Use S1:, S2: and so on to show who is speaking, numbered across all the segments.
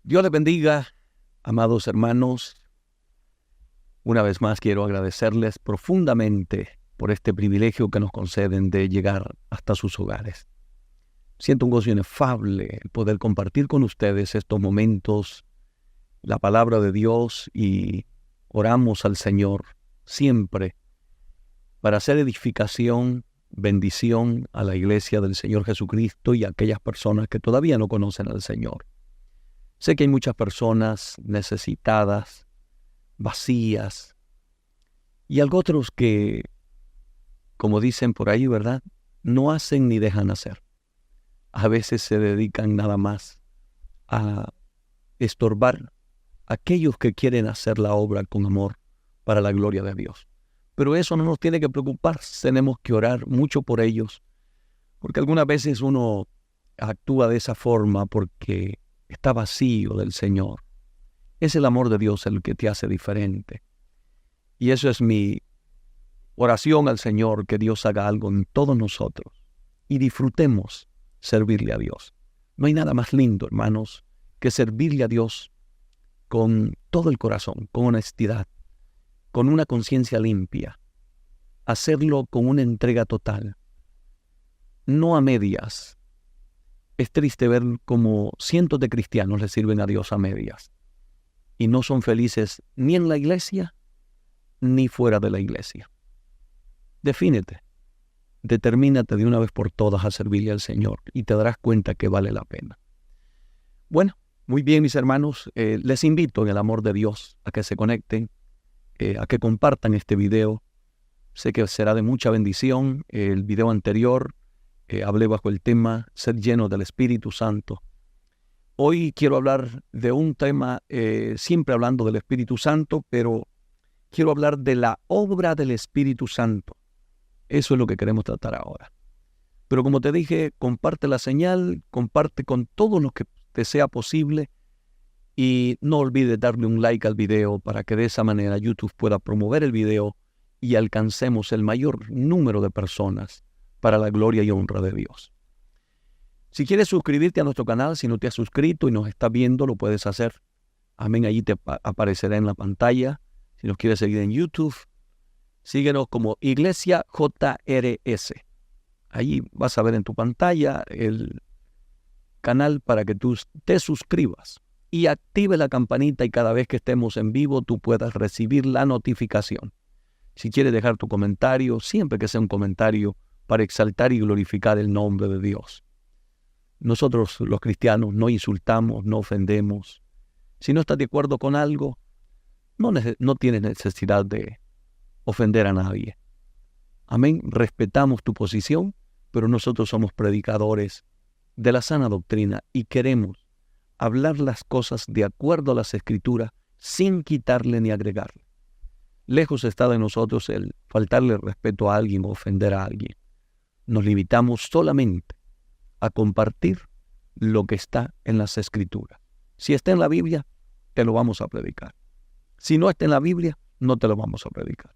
S1: Dios les bendiga, amados hermanos. Una vez más quiero agradecerles profundamente por este privilegio que nos conceden de llegar hasta sus hogares. Siento un gozo inefable el poder compartir con ustedes estos momentos, la palabra de Dios, y oramos al Señor siempre para hacer edificación, bendición a la iglesia del Señor Jesucristo y a aquellas personas que todavía no conocen al Señor. Sé que hay muchas personas necesitadas, vacías, y algo otros que, como dicen por ahí, ¿verdad?, no hacen ni dejan hacer. A veces se dedican nada más a estorbar a aquellos que quieren hacer la obra con amor para la gloria de Dios. Pero eso no nos tiene que preocupar, tenemos que orar mucho por ellos, porque algunas veces uno actúa de esa forma porque está vacío del Señor. Es el amor de Dios el que te hace diferente. Y eso es mi oración al Señor, que Dios haga algo en todos nosotros y disfrutemos servirle a Dios. No hay nada más lindo, hermanos, que servirle a Dios con todo el corazón, con honestidad, con una conciencia limpia. Hacerlo con una entrega total, no a medias. Es triste ver cómo cientos de cristianos le sirven a Dios a medias y no son felices ni en la iglesia ni fuera de la iglesia. Defínete, determínate de una vez por todas a servirle al Señor y te darás cuenta que vale la pena. Bueno, muy bien, mis hermanos, les invito en el amor de Dios a que se conecten, a que compartan este video. Sé que será de mucha bendición. El video anterior hablé bajo el tema ser lleno del Espíritu Santo. Hoy quiero hablar de un tema, siempre hablando del Espíritu Santo, pero quiero hablar de la obra del Espíritu Santo. Eso es lo que queremos tratar ahora. Pero como te dije, comparte la señal, comparte con todos los que te sea posible y no olvides darle un like al video para que de esa manera YouTube pueda promover el video y alcancemos el mayor número de personas para la gloria y honra de Dios. Si quieres suscribirte a nuestro canal, si no te has suscrito y nos estás viendo, lo puedes hacer. Amén, allí te aparecerá en la pantalla. Si nos quieres seguir en YouTube, síguenos como Iglesia JRS. Allí vas a ver en tu pantalla el canal para que tú te suscribas y active la campanita y cada vez que estemos en vivo tú puedas recibir la notificación. Si quieres dejar tu comentario, siempre que sea un comentario para exaltar y glorificar el nombre de Dios. Nosotros los cristianos no insultamos, no ofendemos. Si no estás de acuerdo con algo, no tienes necesidad de ofender a nadie. Amén. Respetamos tu posición, pero nosotros somos predicadores de la sana doctrina y queremos hablar las cosas de acuerdo a las Escrituras sin quitarle ni agregarle. Lejos está de nosotros el faltarle respeto a alguien o ofender a alguien. Nos limitamos solamente a compartir lo que está en las Escrituras. Si está en la Biblia, te lo vamos a predicar. Si no está en la Biblia, no te lo vamos a predicar.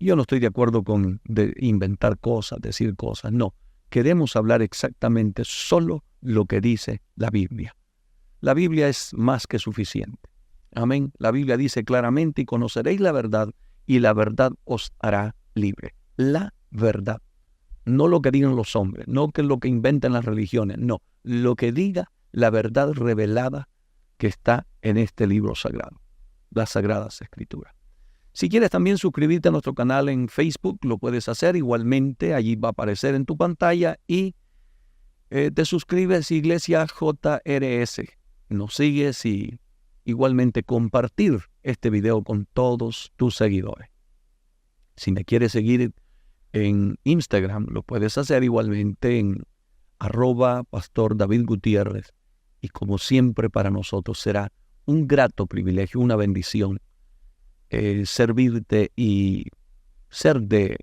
S1: Yo no estoy de acuerdo con inventar cosas, decir cosas. No, queremos hablar exactamente solo lo que dice la Biblia. La Biblia es más que suficiente. Amén. La Biblia dice claramente: y conoceréis la verdad, y la verdad os hará libre. La verdad. No lo que digan los hombres, no que lo que inventan las religiones, no. Lo que diga la verdad revelada que está en este libro sagrado, las Sagradas Escrituras. Si quieres también suscribirte a nuestro canal en Facebook, lo puedes hacer igualmente. Allí va a aparecer en tu pantalla y te suscribes a Iglesia JRS. Nos sigues y igualmente compartir este video con todos tus seguidores. Si me quieres seguir en Instagram, lo puedes hacer igualmente en @Pastor David Gutiérrez. Y como siempre para nosotros será un grato privilegio, una bendición, servirte y ser de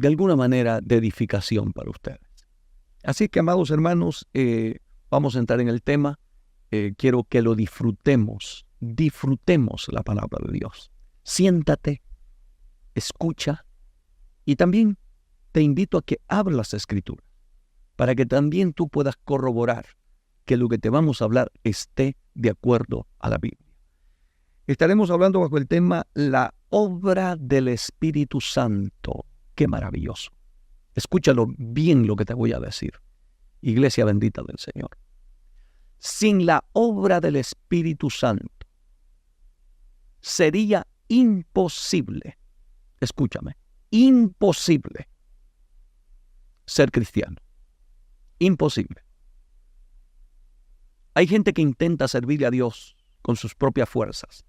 S1: alguna manera de edificación para ustedes. Así que, amados hermanos, vamos a entrar en el tema. Quiero que lo disfrutemos la palabra de Dios. Siéntate, escucha y también te invito a que abras las Escrituras para que también tú puedas corroborar que lo que te vamos a hablar esté de acuerdo a la Biblia. Estaremos hablando bajo el tema la obra del Espíritu Santo. ¡Qué maravilloso! Escúchalo bien lo que te voy a decir, iglesia bendita del Señor. Sin la obra del Espíritu Santo, sería imposible, escúchame, imposible ser cristiano. Imposible. Hay gente que intenta servirle a Dios con sus propias fuerzas.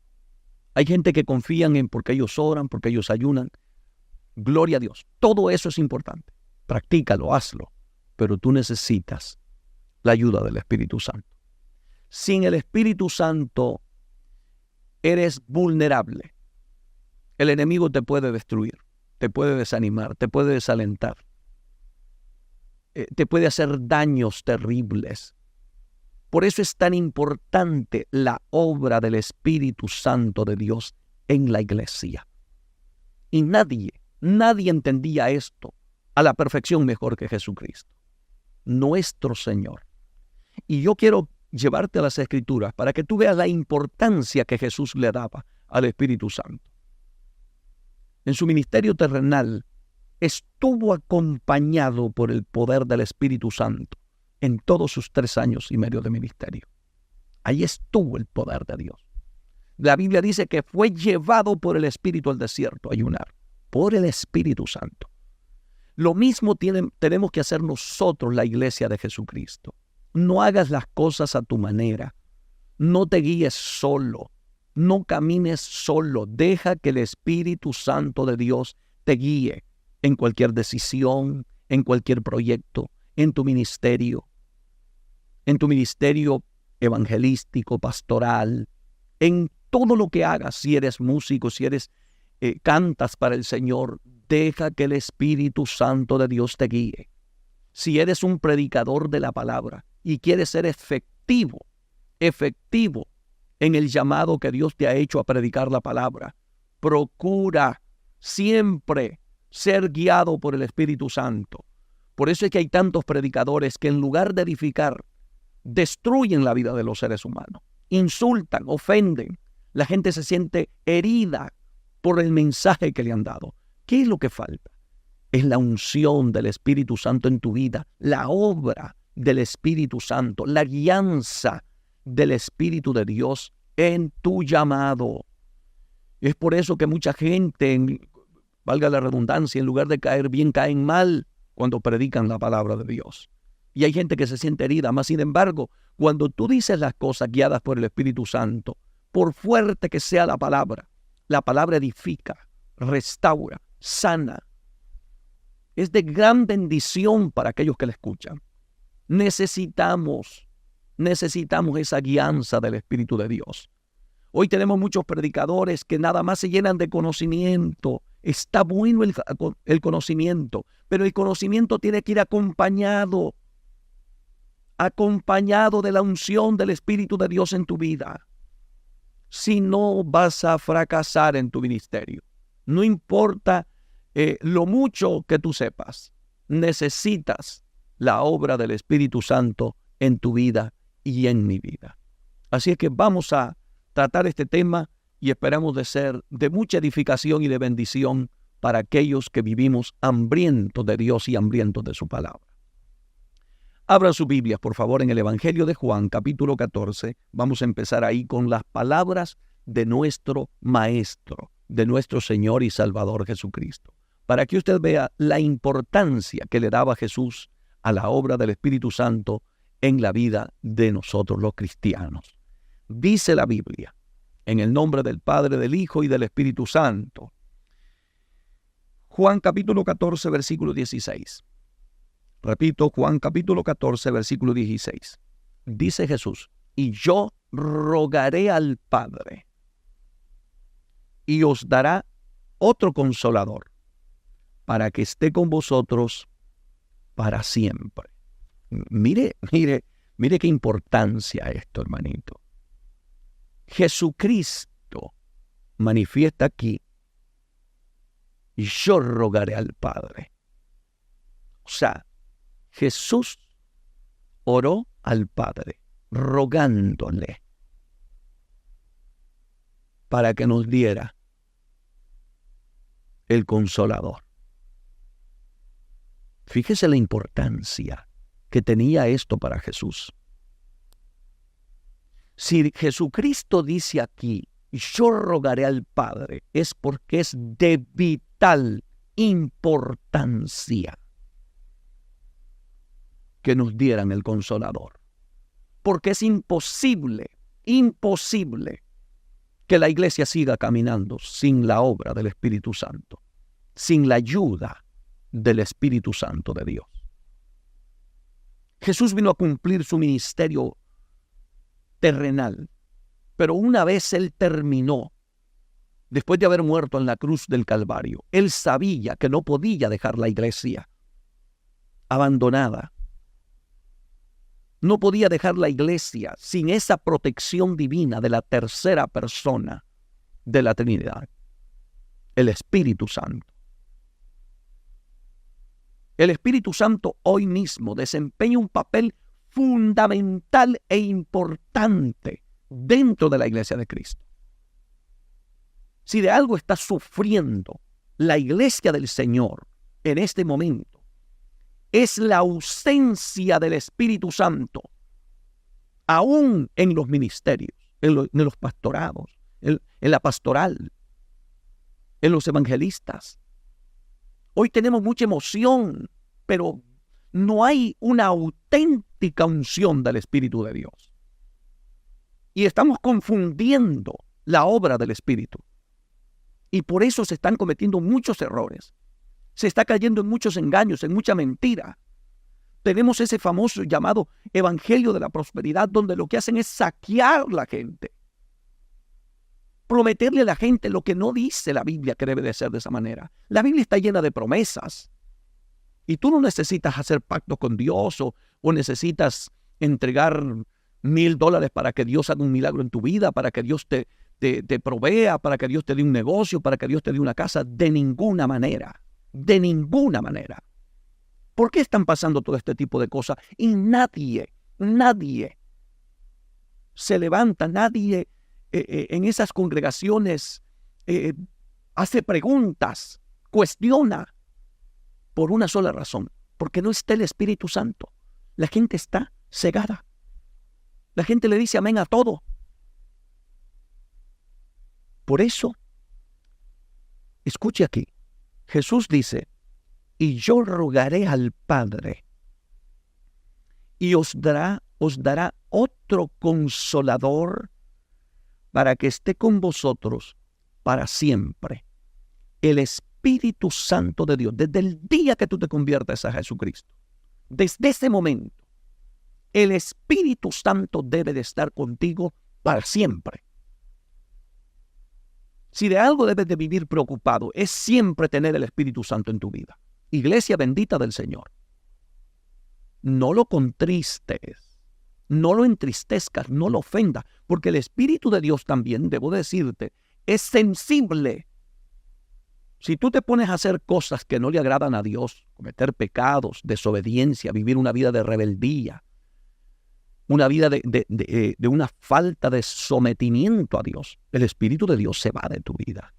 S1: Hay gente que confían en porque ellos oran, porque ellos ayunan. Gloria a Dios. Todo eso es importante. Practícalo, hazlo. Pero tú necesitas la ayuda del Espíritu Santo. Sin el Espíritu Santo, eres vulnerable. El enemigo te puede destruir, te puede desanimar, te puede desalentar, te puede hacer daños terribles. Por eso es tan importante la obra del Espíritu Santo de Dios en la iglesia. Y nadie entendía esto a la perfección mejor que Jesucristo, nuestro Señor. Y yo quiero llevarte a las Escrituras para que tú veas la importancia que Jesús le daba al Espíritu Santo. En su ministerio terrenal estuvo acompañado por el poder del Espíritu Santo en todos sus 3 años y medio de ministerio. Ahí estuvo el poder de Dios. La Biblia dice que fue llevado por el Espíritu al desierto a ayunar, por el Espíritu Santo. Lo mismo tenemos que hacer nosotros, la iglesia de Jesucristo. No hagas las cosas a tu manera. No te guíes solo. No camines solo. Deja que el Espíritu Santo de Dios te guíe en cualquier decisión, en cualquier proyecto, en tu ministerio evangelístico, pastoral, en todo lo que hagas. Si eres músico, si eres cantas para el Señor, deja que el Espíritu Santo de Dios te guíe. Si eres un predicador de la palabra y quieres ser efectivo en el llamado que Dios te ha hecho a predicar la palabra, procura siempre ser guiado por el Espíritu Santo. Por eso es que hay tantos predicadores que en lugar de edificar, destruyen la vida de los seres humanos, insultan, ofenden. La gente se siente herida por el mensaje que le han dado. ¿Qué es lo que falta? Es la unción del Espíritu Santo en tu vida, la obra del Espíritu Santo, la guianza del Espíritu de Dios en tu llamado. Es por eso que mucha gente, valga la redundancia, en lugar de caer bien, caen mal cuando predican la palabra de Dios. Y hay gente que se siente herida, mas sin embargo, cuando tú dices las cosas guiadas por el Espíritu Santo, por fuerte que sea la palabra edifica, restaura, sana. Es de gran bendición para aquellos que la escuchan. Necesitamos esa guianza del Espíritu de Dios. Hoy tenemos muchos predicadores que nada más se llenan de conocimiento. Está bueno el conocimiento, pero el conocimiento tiene que ir acompañado de la unción del Espíritu de Dios en tu vida. Si no, vas a fracasar en tu ministerio. No importa lo mucho que tú sepas, necesitas la obra del Espíritu Santo en tu vida y en mi vida. Así es que vamos a tratar este tema y esperamos de ser de mucha edificación y de bendición para aquellos que vivimos hambrientos de Dios y hambrientos de su palabra. Abran sus Biblias, por favor, en el Evangelio de Juan, capítulo 14. Vamos a empezar ahí con las palabras de nuestro Maestro, de nuestro Señor y Salvador Jesucristo, para que usted vea la importancia que le daba Jesús a la obra del Espíritu Santo en la vida de nosotros los cristianos. Dice la Biblia, en el nombre del Padre, del Hijo y del Espíritu Santo. Juan capítulo 14, versículo 16. Repito, Juan capítulo 14, versículo 16. Dice Jesús, y yo rogaré al Padre, y os dará otro consolador, para que esté con vosotros para siempre. Mire qué importancia esto, hermanito. Jesucristo manifiesta aquí, y yo rogaré al Padre. O sea, Jesús oró al Padre. rogándole para que nos diera el Consolador. Fíjese la importancia que tenía esto para Jesús. Si Jesucristo dice aquí, yo rogaré al Padre, es porque es de vital importancia que nos dieran el Consolador. Porque es imposible que la iglesia siga caminando sin la obra del Espíritu Santo, sin la ayuda del Espíritu Santo de Dios. Jesús vino a cumplir su ministerio terrenal, pero una vez Él terminó, después de haber muerto en la cruz del Calvario, Él sabía que no podía dejar la iglesia abandonada. No podía dejar la iglesia sin esa protección divina de la tercera persona de la Trinidad, el Espíritu Santo. El Espíritu Santo hoy mismo desempeña un papel fundamental e importante dentro de la iglesia de Cristo. Si de algo está sufriendo la iglesia del Señor en este momento, es la ausencia del Espíritu Santo, aún en los ministerios, en los pastorados, en la pastoral, en los evangelistas. Hoy tenemos mucha emoción, pero no hay una auténtica unción del Espíritu de Dios. Y estamos confundiendo la obra del Espíritu. Y por eso se están cometiendo muchos errores. Se está cayendo en muchos engaños, en mucha mentira. Tenemos ese famoso llamado Evangelio de la Prosperidad, donde lo que hacen es saquear a la gente. Prometerle a la gente lo que no dice la Biblia que debe de ser de esa manera. La Biblia está llena de promesas. Y tú no necesitas hacer pacto con Dios o necesitas entregar $1,000 para que Dios haga un milagro en tu vida, para que Dios te provea, para que Dios te dé un negocio, para que Dios te dé una casa. De ninguna manera. De ninguna manera. ¿Por qué están pasando todo este tipo de cosas? Y nadie se levanta, nadie en esas congregaciones hace preguntas, cuestiona, por una sola razón, porque no está el Espíritu Santo. La gente está cegada. La gente le dice amén a todo. Por eso, escuche aquí, Jesús dice, y yo rogaré al Padre, y os dará otro Consolador para que esté con vosotros para siempre. El Espíritu Santo de Dios, desde el día que tú te conviertes a Jesucristo, desde ese momento, el Espíritu Santo debe de estar contigo para siempre. Si de algo debes de vivir preocupado, es siempre tener el Espíritu Santo en tu vida. Iglesia bendita del Señor. No lo contristes, no lo entristezcas, no lo ofendas, porque el Espíritu de Dios también, debo decirte, es sensible. Si tú te pones a hacer cosas que no le agradan a Dios, cometer pecados, desobediencia, vivir una vida de rebeldía, una vida de una falta de sometimiento a Dios, el Espíritu de Dios se va de tu vida.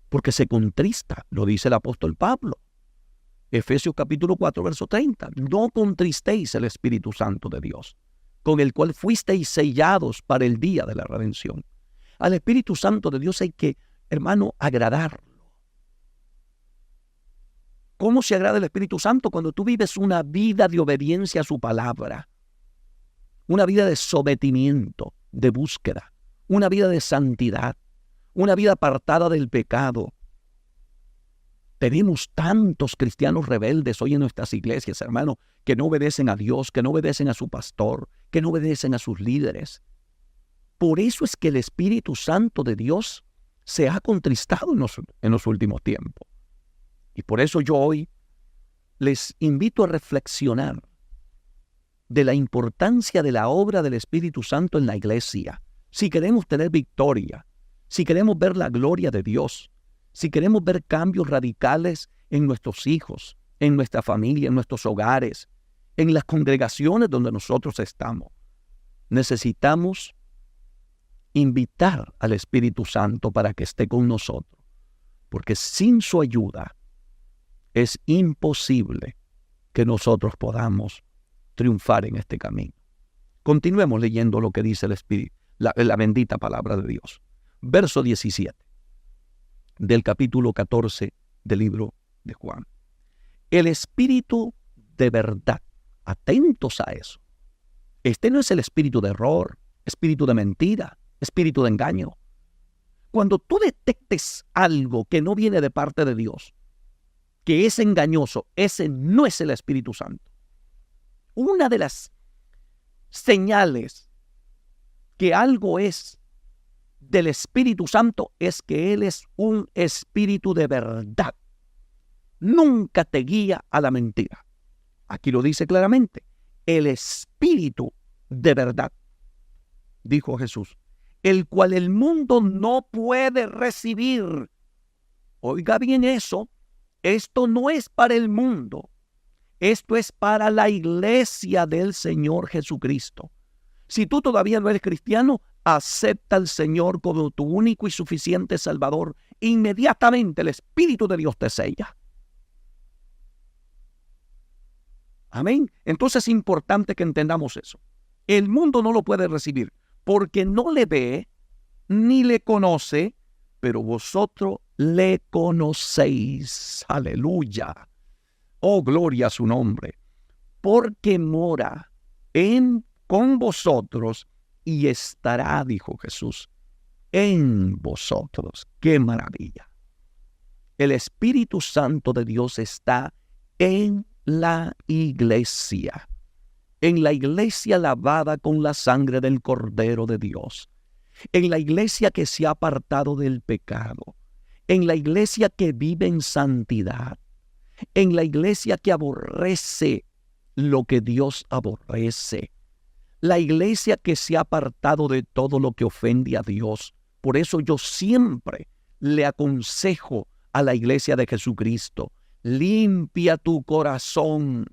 S1: Porque se contrista, lo dice el apóstol Pablo. Efesios capítulo 4, verso 30. No contristéis el Espíritu Santo de Dios, con el cual fuisteis sellados para el día de la redención. Al Espíritu Santo de Dios hay que, hermano, agradarlo. ¿Cómo se agrada el Espíritu Santo? Cuando tú vives una vida de obediencia a su palabra, una vida de sometimiento, de búsqueda, una vida de santidad, una vida apartada del pecado. Tenemos tantos cristianos rebeldes hoy en nuestras iglesias, hermano, que no obedecen a Dios, que no obedecen a su pastor, que no obedecen a sus líderes. Por eso es que el Espíritu Santo de Dios se ha contristado en los últimos tiempos. Y por eso yo hoy les invito a reflexionar de la importancia de la obra del Espíritu Santo en la iglesia. Si queremos tener victoria, si queremos ver la gloria de Dios, si queremos ver cambios radicales en nuestros hijos, en nuestra familia, en nuestros hogares, en las congregaciones donde nosotros estamos. Necesitamos invitar al Espíritu Santo para que esté con nosotros, porque sin su ayuda es imposible que nosotros podamos triunfar en este camino. Continuemos leyendo lo que dice el Espíritu, la bendita palabra de Dios. Verso 17 del capítulo 14 del libro de Juan. El Espíritu de verdad, atentos a eso. Este no es el espíritu de error, espíritu de mentira, espíritu de engaño. Cuando tú detectes algo que no viene de parte de Dios, que es engañoso, ese no es el Espíritu Santo. Una de las señales que algo es del Espíritu Santo es que Él es un espíritu de verdad. Nunca te guía a la mentira. Aquí lo dice claramente. El espíritu de verdad, dijo Jesús, el cual el mundo no puede recibir. Oiga bien eso. Esto no es para el mundo. Esto es para la iglesia del Señor Jesucristo. Si tú todavía no eres cristiano, acepta al Señor como tu único y suficiente Salvador. Inmediatamente el Espíritu de Dios te sella. Amén. Entonces es importante que entendamos eso. El mundo no lo puede recibir porque no le ve ni le conoce, pero vosotros le conocéis. Aleluya. Oh, gloria a su nombre. Porque mora con vosotros y estará, dijo Jesús, en vosotros. ¡Qué maravilla! El Espíritu Santo de Dios está en la iglesia lavada con la sangre del Cordero de Dios, en la iglesia que se ha apartado del pecado, en la iglesia que vive en santidad, en la iglesia que aborrece lo que Dios aborrece, la iglesia que se ha apartado de todo lo que ofende a Dios. Por eso yo siempre le aconsejo a la iglesia de Jesucristo: limpia tu corazón.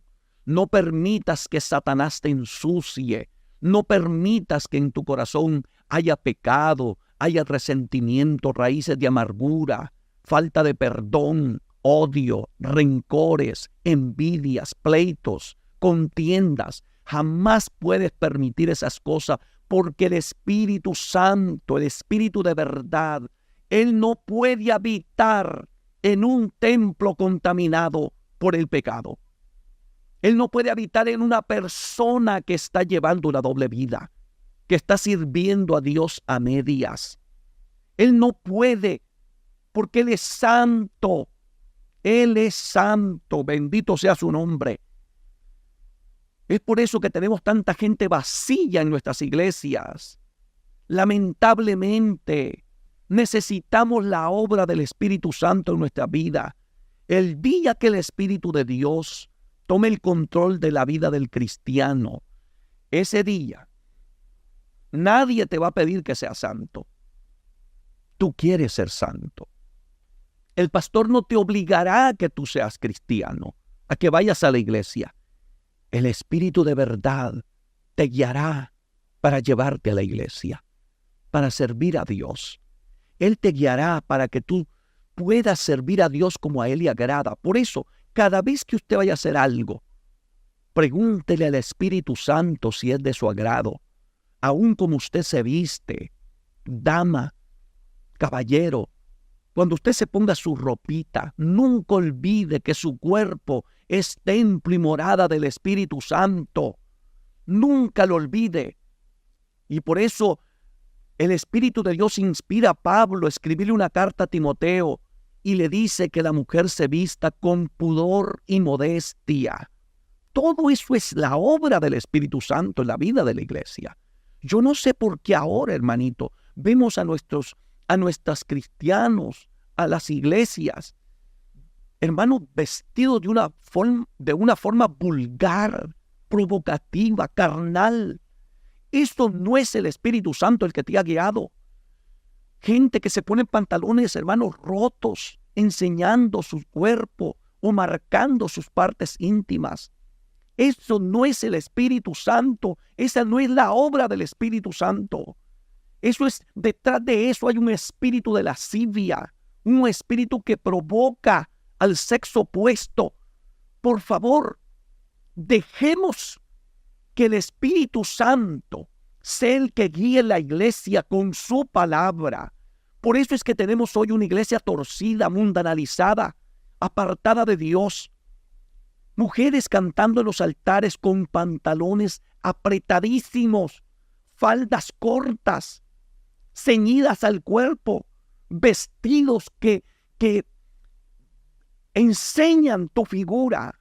S1: No permitas que Satanás te ensucie. No permitas que en tu corazón haya pecado, haya resentimiento, raíces de amargura, falta de perdón, odio, rencores, envidias, pleitos, contiendas. Jamás puedes permitir esas cosas, porque el Espíritu Santo, el Espíritu de verdad, Él no puede habitar en un templo contaminado por el pecado. Él no puede habitar en una persona que está llevando una doble vida, que está sirviendo a Dios a medias. Él no puede, porque Él es santo. Él es santo, bendito sea su nombre. Es por eso que tenemos tanta gente vacía en nuestras iglesias. Lamentablemente, necesitamos la obra del Espíritu Santo en nuestra vida. El día que el Espíritu de Dios tome el control de la vida del cristiano, ese día nadie te va a pedir que seas santo. Tú quieres ser santo. El pastor no te obligará a que tú seas cristiano, a que vayas a la iglesia. El Espíritu de verdad te guiará para llevarte a la iglesia, para servir a Dios. Él te guiará para que tú puedas servir a Dios como a Él le agrada. Por eso, cada vez que usted vaya a hacer algo, pregúntele al Espíritu Santo si es de su agrado. Aún como usted se viste, dama, caballero, cuando usted se ponga su ropita, nunca olvide que su cuerpo es templo y morada del Espíritu Santo. Nunca lo olvide. Y por eso el Espíritu de Dios inspira a Pablo a escribirle una carta a Timoteo y le dice que la mujer se vista con pudor y modestia. Todo eso es la obra del Espíritu Santo en la vida de la iglesia. Yo no sé por qué ahora, hermanito, vemos a nuestros cristianos, a las iglesias, hermanos, vestidos de una forma vulgar, provocativa, carnal. Esto no es el Espíritu Santo el que te ha guiado. Gente que se pone pantalones, hermanos, rotos, enseñando su cuerpo o marcando sus partes íntimas. Eso no es el Espíritu Santo. Esa no es la obra del Espíritu Santo. Detrás de eso hay un espíritu de lascivia, un espíritu que provoca al sexo opuesto. Por favor, dejemos que el Espíritu Santo sea el que guíe la iglesia con su palabra. Por eso es que tenemos hoy una iglesia torcida, mundanalizada, apartada de Dios. Mujeres cantando en los altares con pantalones apretadísimos, faldas cortas, ceñidas al cuerpo, vestidos que enseñan tu figura.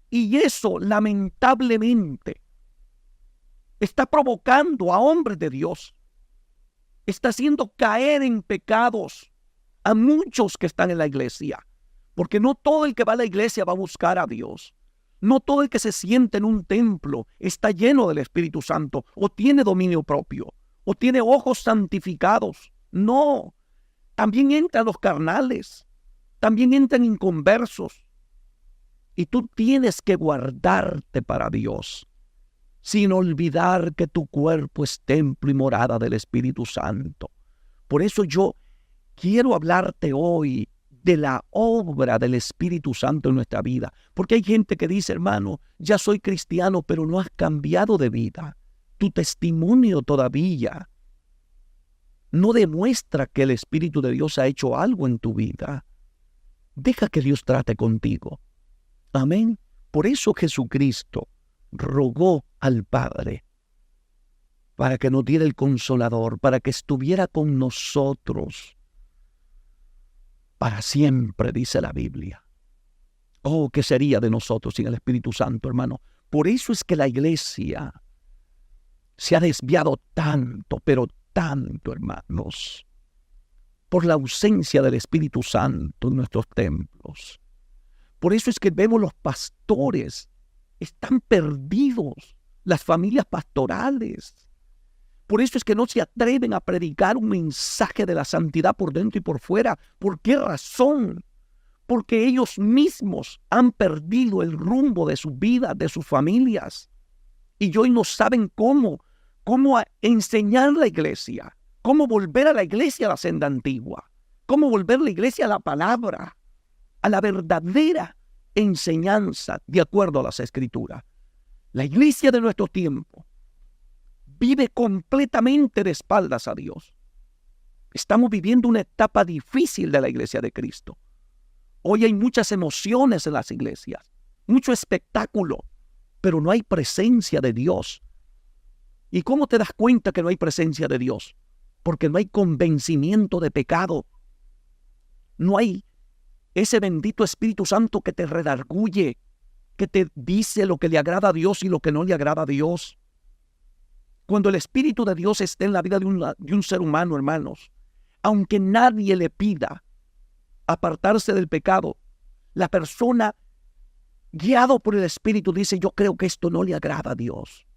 S1: Y eso, lamentablemente, está provocando a hombres de Dios. Está haciendo caer en pecados a muchos que están en la iglesia. Porque no todo el que va a la iglesia va a buscar a Dios. No todo el que se siente en un templo está lleno del Espíritu Santo, o tiene dominio propio, o tiene ojos santificados. No, también entran los carnales, también entran inconversos. Y tú tienes que guardarte para Dios, sin olvidar que tu cuerpo es templo y morada del Espíritu Santo. Por eso yo quiero hablarte hoy de la obra del Espíritu Santo en nuestra vida. Porque hay gente que dice, hermano, ya soy cristiano, pero no has cambiado de vida. Tu testimonio todavía no demuestra que el Espíritu de Dios ha hecho algo en tu vida. Deja que Dios trate contigo. Amén. Por eso Jesucristo rogó al Padre para que nos diera el Consolador, para que estuviera con nosotros para siempre, dice la Biblia. Oh, ¿qué sería de nosotros sin el Espíritu Santo, hermano? Por eso es que la iglesia se ha desviado tanto, pero tanto, hermanos, por la ausencia del Espíritu Santo en nuestros templos. Por eso es que vemos los pastores, están perdidos, las familias pastorales. Por eso es que no se atreven a predicar un mensaje de la santidad por dentro y por fuera. ¿Por qué razón? Porque ellos mismos han perdido el rumbo de su vida, de sus familias. Y hoy no saben cómo enseñar la iglesia, cómo volver a la iglesia a la senda antigua, cómo volver la iglesia a la palabra, a la verdadera enseñanza de acuerdo a las Escrituras. La iglesia de nuestro tiempo vive completamente de espaldas a Dios. Estamos viviendo una etapa difícil de la iglesia de Cristo. Hoy hay muchas emociones en las iglesias, mucho espectáculo, pero no hay presencia de Dios. ¿Y cómo te das cuenta que no hay presencia de Dios? Porque no hay convencimiento de pecado. No hay ese bendito Espíritu Santo que te redarguye, que te dice lo que le agrada a Dios y lo que no le agrada a Dios. Cuando el Espíritu de Dios esté en la vida de un ser humano, hermanos, aunque nadie le pida apartarse del pecado, la persona, guiado por el Espíritu, dice, yo creo que esto no le agrada a Dios.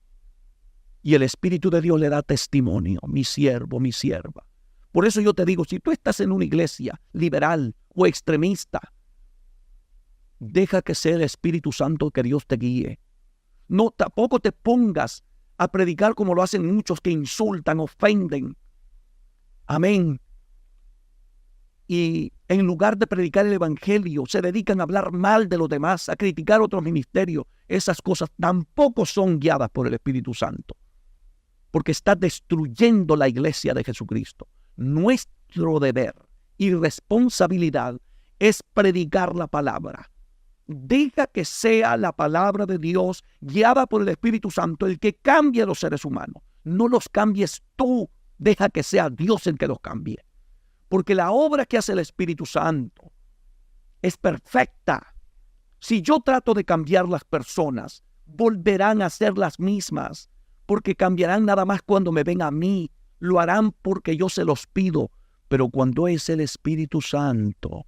S1: Y el Espíritu de Dios le da testimonio, mi siervo, mi sierva. Por eso yo te digo, si tú estás en una iglesia liberal o extremista, deja que sea el Espíritu Santo que Dios te guíe. No, tampoco te pongas a predicar como lo hacen muchos que insultan, ofenden. Amén. Y en lugar de predicar el evangelio, se dedican a hablar mal de los demás, a criticar otros ministerios. Esas cosas tampoco son guiadas por el Espíritu Santo, porque está destruyendo la iglesia de Jesucristo. Nuestro deber y responsabilidad es predicar la palabra. Deja que sea la palabra de Dios, guiada por el Espíritu Santo, el que cambie a los seres humanos. No los cambies tú, deja que sea Dios el que los cambie. Porque la obra que hace el Espíritu Santo es perfecta. Si yo trato de cambiar las personas, volverán a ser las mismas, porque cambiarán nada más cuando me ven a mí. Lo harán porque yo se los pido. Pero cuando es el Espíritu Santo,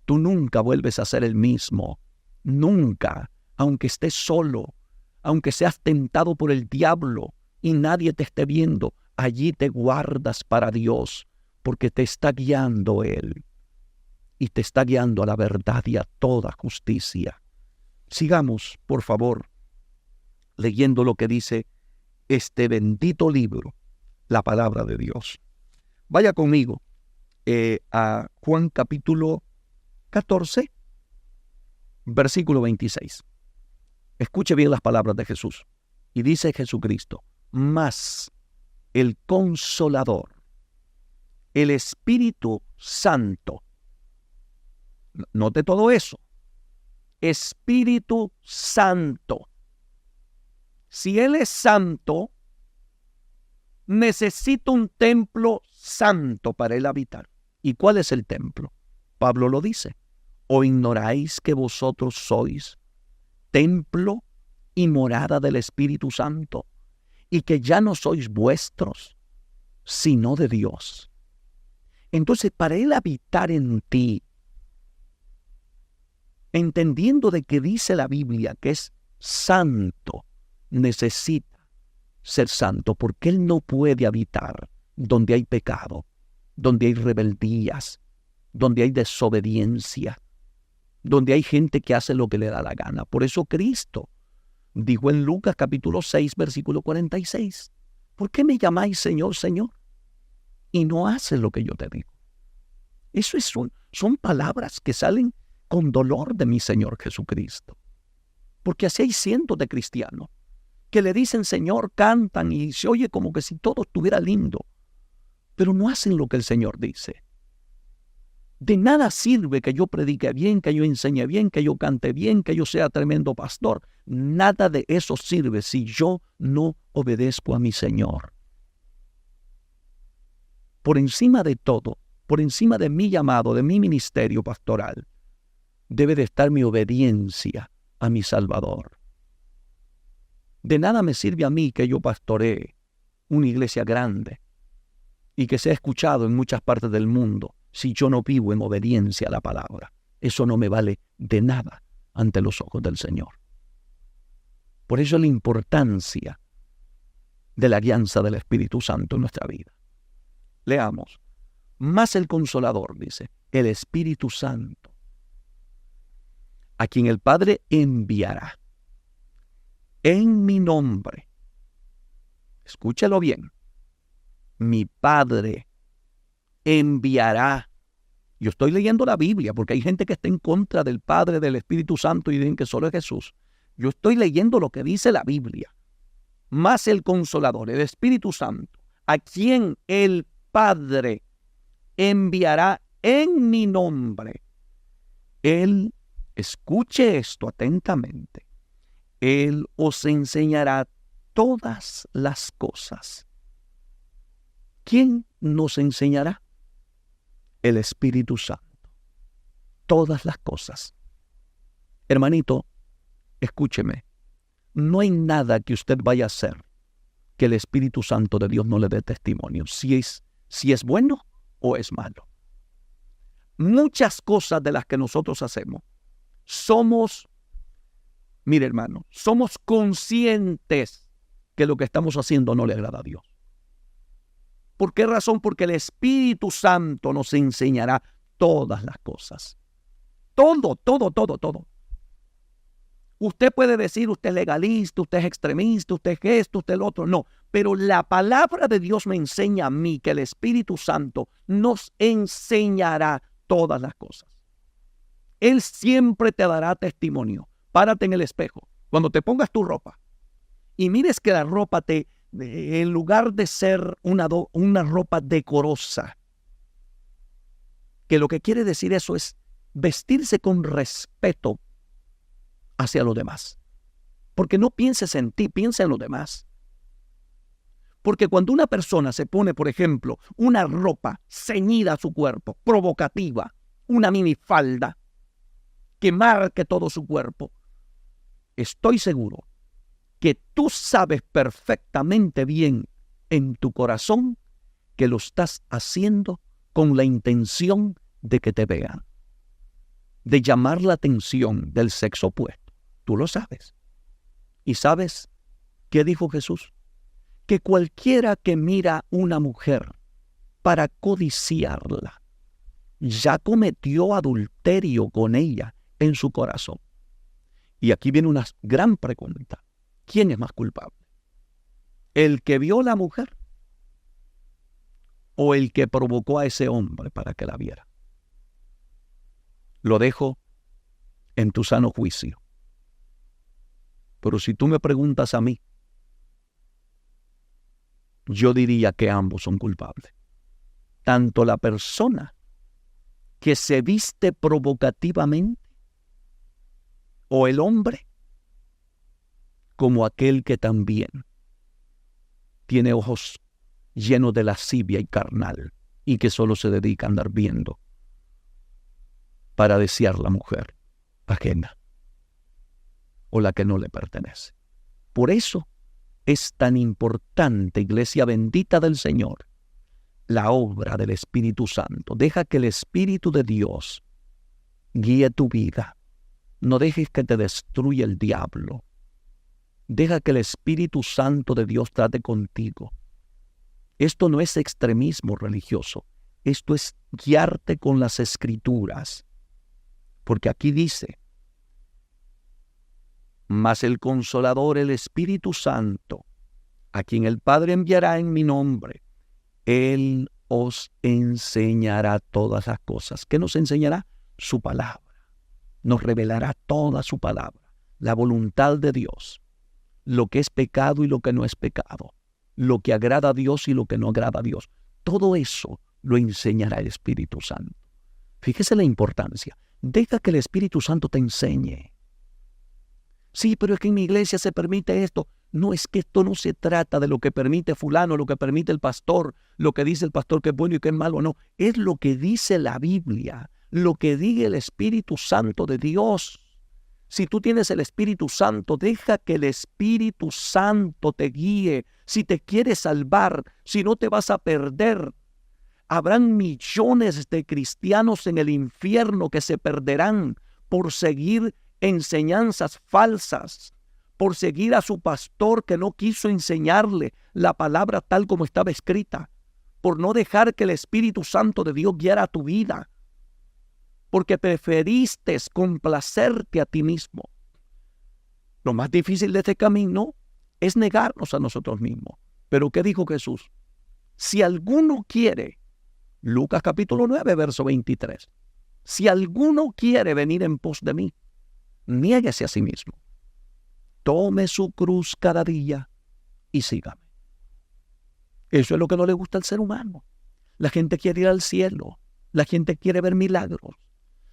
S1: tú nunca vuelves a ser el mismo. Nunca, aunque estés solo, aunque seas tentado por el diablo y nadie te esté viendo, allí te guardas para Dios, porque te está guiando Él y te está guiando a la verdad y a toda justicia. Sigamos, por favor, leyendo lo que dice este bendito libro, la palabra de Dios. Vaya conmigo a Juan capítulo 14, versículo 26. Escuche bien las palabras de Jesús. Y dice Jesucristo: mas el Consolador, el Espíritu Santo. Note todo eso. Espíritu Santo. Si Él es santo, necesita un templo santo para Él habitar. ¿Y cuál es el templo? Pablo lo dice. ¿O ignoráis que vosotros sois templo y morada del Espíritu Santo, y que ya no sois vuestros, sino de Dios? Entonces, para Él habitar en ti, entendiendo de que dice la Biblia que es santo, necesita ser santo, porque Él no puede habitar donde hay pecado, donde hay rebeldías, donde hay desobediencia, donde hay gente que hace lo que le da la gana. Por eso Cristo dijo en Lucas capítulo 6, versículo 46, ¿por qué me llamáis Señor, Señor, y no haces lo que yo te digo? Eso son palabras que salen con dolor de mi Señor Jesucristo. Porque así hay cientos de cristianos que le dicen Señor, cantan y se oye como que si todo estuviera lindo, pero no hacen lo que el Señor dice. De nada sirve que yo predique bien, que yo enseñe bien, que yo cante bien, que yo sea tremendo pastor. Nada de eso sirve si yo no obedezco a mi Señor. Por encima de todo, por encima de mi llamado, de mi ministerio pastoral, debe de estar mi obediencia a mi Salvador. De nada me sirve a mí que yo pastoree una iglesia grande y que sea escuchado en muchas partes del mundo si yo no vivo en obediencia a la palabra. Eso no me vale de nada ante los ojos del Señor. Por eso la importancia de la alianza del Espíritu Santo en nuestra vida. Leamos. Más el Consolador, dice, el Espíritu Santo, a quien el Padre enviará en mi nombre. Escúchelo bien. Mi Padre enviará. Yo estoy leyendo la Biblia porque hay gente que está en contra del Padre, del Espíritu Santo y dicen que solo es Jesús. Yo estoy leyendo lo que dice la Biblia. Más el Consolador, el Espíritu Santo, a quien el Padre enviará en mi nombre. Él, escuche esto atentamente, Él os enseñará todas las cosas. ¿Quién nos enseñará? El Espíritu Santo. Todas las cosas. Hermanito, escúcheme. No hay nada que usted vaya a hacer que el Espíritu Santo de Dios no le dé testimonio. Si es bueno o es malo. Muchas cosas de las que nosotros hacemos mire hermano, somos conscientes que lo que estamos haciendo no le agrada a Dios. ¿Por qué razón? Porque el Espíritu Santo nos enseñará todas las cosas. Todo, todo, todo, todo. Usted puede decir, usted es legalista, usted es extremista, usted es esto, usted es lo otro. No, pero la palabra de Dios me enseña a mí que el Espíritu Santo nos enseñará todas las cosas. Él siempre te dará testimonio. Párate en el espejo. Cuando te pongas tu ropa y mires que la ropa en lugar de ser una ropa decorosa, que lo que quiere decir eso es vestirse con respeto hacia los demás. Porque no pienses en ti, piensa en los demás. Porque cuando una persona se pone, por ejemplo, una ropa ceñida a su cuerpo, provocativa, una minifalda que marque todo su cuerpo, estoy seguro que tú sabes perfectamente bien en tu corazón que lo estás haciendo con la intención de que te vean, de llamar la atención del sexo opuesto. Tú lo sabes. ¿Y sabes qué dijo Jesús? Que cualquiera que mira una mujer para codiciarla, ya cometió adulterio con ella en su corazón. Y aquí viene una gran pregunta. ¿quién es más culpable? ¿El que vio a la mujer o el que provocó a ese hombre para que la viera? Lo dejo en tu sano juicio. Pero si tú me preguntas a mí, yo diría que ambos son culpables. Tanto la persona que se viste provocativamente o el hombre, como aquel que también tiene ojos llenos de lascivia y carnal y que solo se dedica a andar viendo para desear la mujer ajena o la que no le pertenece. Por eso es tan importante, iglesia bendita del Señor, la obra del Espíritu Santo. Deja que el Espíritu de Dios guíe tu vida. No dejes que te destruya el diablo. Deja que el Espíritu Santo de Dios trate contigo. Esto no es extremismo religioso. Esto es guiarte con las Escrituras. Porque aquí dice, mas el Consolador, el Espíritu Santo, a quien el Padre enviará en mi nombre, Él os enseñará todas las cosas. ¿Qué nos enseñará? Su palabra. Nos revelará toda su palabra, la voluntad de Dios, lo que es pecado y lo que no es pecado, lo que agrada a Dios y lo que no agrada a Dios. Todo eso lo enseñará el Espíritu Santo. Fíjese la importancia. Deja que el Espíritu Santo te enseñe. Sí, pero es que en mi iglesia se permite esto. No, es que esto no se trata de lo que permite fulano, lo que permite el pastor, lo que dice el pastor que es bueno y que es malo. No, es lo que dice la Biblia, lo que diga el Espíritu Santo de Dios. Si tú tienes el Espíritu Santo, deja que el Espíritu Santo te guíe. Si te quieres salvar, si no te vas a perder. Habrán millones de cristianos en el infierno que se perderán por seguir enseñanzas falsas, por seguir a su pastor que no quiso enseñarle la palabra tal como estaba escrita, por no dejar que el Espíritu Santo de Dios guiara tu vida, porque preferiste complacerte a ti mismo. Lo más difícil de este camino es negarnos a nosotros mismos. Pero ¿qué dijo Jesús? Si alguno quiere, Lucas capítulo 9, verso 23, si alguno quiere venir en pos de mí, niéguese a sí mismo, tome su cruz cada día y sígame. Eso es lo que no le gusta al ser humano. La gente quiere ir al cielo, la gente quiere ver milagros,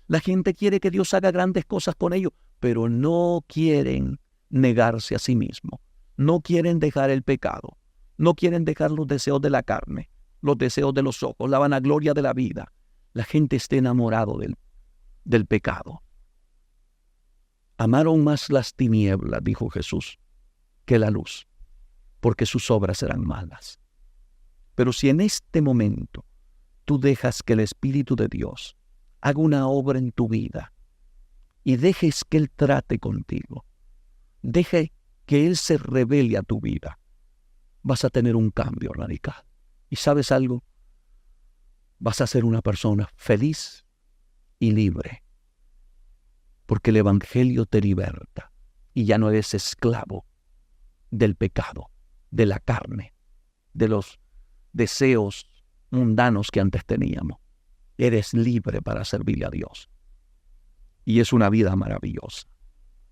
S1: la gente quiere que Dios haga grandes cosas con ellos, pero no quieren negarse a sí mismo, no quieren dejar el pecado, no quieren dejar los deseos de la carne, los deseos de los ojos, la vanagloria de la vida. La gente está enamorado del pecado. Amaron más las tinieblas, dijo Jesús, que la luz, porque sus obras serán malas. Pero si en este momento tú dejas que el Espíritu de Dios haga una obra en tu vida y dejes que Él trate contigo, deje que Él se revele a tu vida, vas a tener un cambio radical. ¿Y sabes algo? Vas a ser una persona feliz y libre, porque el Evangelio te liberta y ya no eres esclavo del pecado, de la carne, de los deseos mundanos que antes teníamos. Eres libre para servirle a Dios. Y es una vida maravillosa.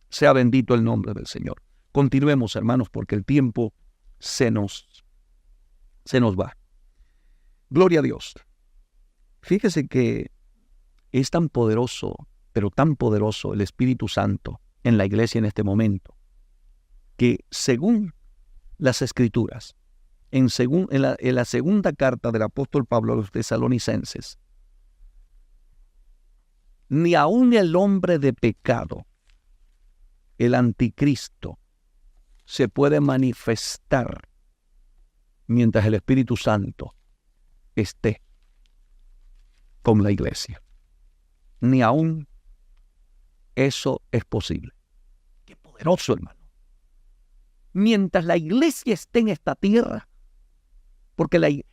S1: Sea bendito el nombre del Señor. Continuemos, hermanos, porque el tiempo se nos va. Gloria a Dios. Fíjese que es tan poderoso, pero tan poderoso el Espíritu Santo en la iglesia en este momento, que según las Escrituras, en la segunda carta del apóstol Pablo a los tesalonicenses, ni aun el hombre de pecado, el anticristo, se puede manifestar mientras el Espíritu Santo esté con la iglesia. Ni aún eso es posible. ¡Qué poderoso, hermano! Mientras la iglesia esté en esta tierra, porque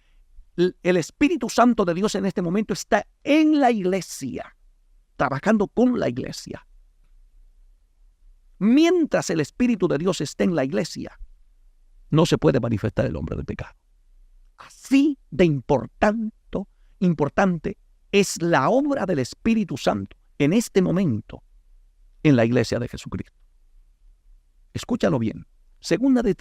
S1: el Espíritu Santo de Dios en este momento está en la iglesia, trabajando con la iglesia. Mientras el Espíritu de Dios esté en la iglesia, no se puede manifestar el hombre del pecado. Así de importante es la obra del Espíritu Santo en este momento en la iglesia de Jesucristo. Escúchalo bien. Segunda de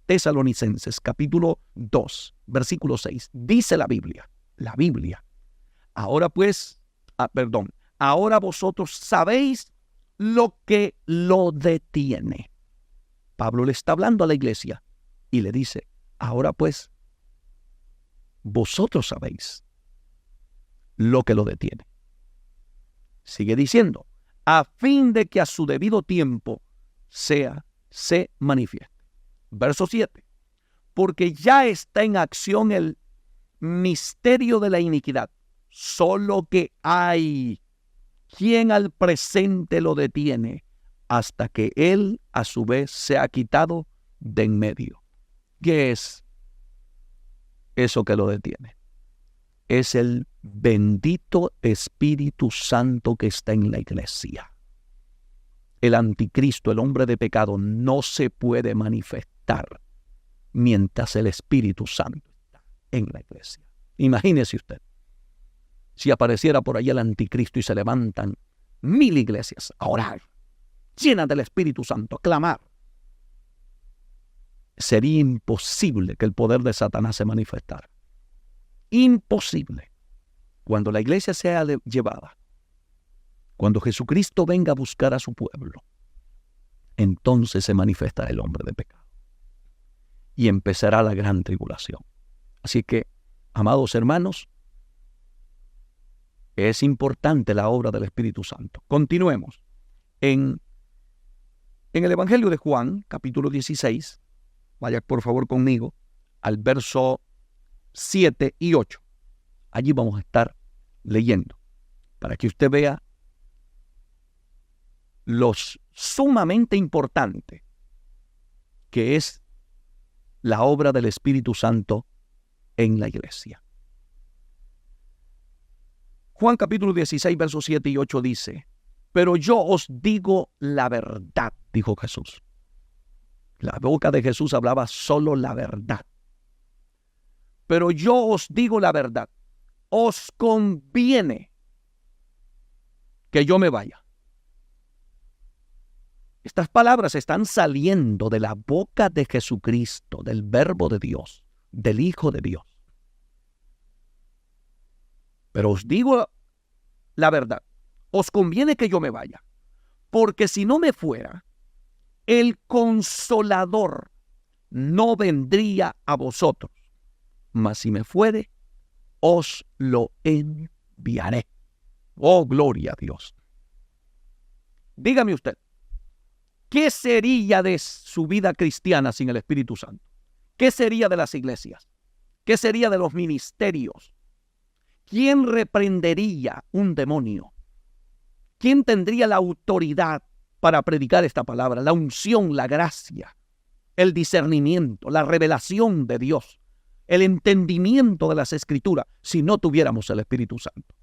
S1: Tesalonicenses, capítulo 2, versículo 6. Dice la Biblia. Ahora vosotros sabéis lo que lo detiene. Pablo le está hablando a la iglesia y le dice, ahora pues, vosotros sabéis lo que lo detiene. Sigue diciendo, a fin de que a su debido tiempo se manifieste. Verso 7. Porque ya está en acción el misterio de la iniquidad, solo que hay quien al presente lo detiene hasta que él a su vez se ha quitado de en medio. ¿Qué es eso que lo detiene? Es el bendito Espíritu Santo que está en la iglesia. El anticristo, el hombre de pecado, no se puede manifestar mientras el Espíritu Santo está en la iglesia. Imagínese usted, si apareciera por ahí el anticristo y se levantan 1000 iglesias a orar, llenas del Espíritu Santo, a clamar. Sería imposible que el poder de Satanás se manifestara. Imposible. Cuando la iglesia sea llevada, cuando Jesucristo venga a buscar a su pueblo, entonces se manifestará el hombre de pecado y empezará la gran tribulación. Así que, amados hermanos, es importante la obra del Espíritu Santo. Continuemos. En el Evangelio de Juan, capítulo 16, vaya por favor conmigo al verso 7 y 8. Allí vamos a estar leyendo para que usted vea lo sumamente importante que es la obra del Espíritu Santo en la iglesia. Juan capítulo 16, versos 7 y 8 dice, pero yo os digo la verdad, dijo Jesús. La boca de Jesús hablaba solo la verdad. Pero yo os digo la verdad, os conviene que yo me vaya. Estas palabras están saliendo de la boca de Jesucristo, del Verbo de Dios, del Hijo de Dios. Pero os digo la verdad, os conviene que yo me vaya, porque si no me fuera, el Consolador no vendría a vosotros, mas si me fuere, os lo enviaré. Oh, gloria a Dios. Dígame usted, ¿qué sería de su vida cristiana sin el Espíritu Santo? ¿Qué sería de las iglesias? ¿Qué sería de los ministerios? ¿Quién reprendería un demonio? ¿Quién tendría la autoridad para predicar esta palabra? La unción, la gracia, el discernimiento, la revelación de Dios, el entendimiento de las Escrituras, si no tuviéramos el Espíritu Santo.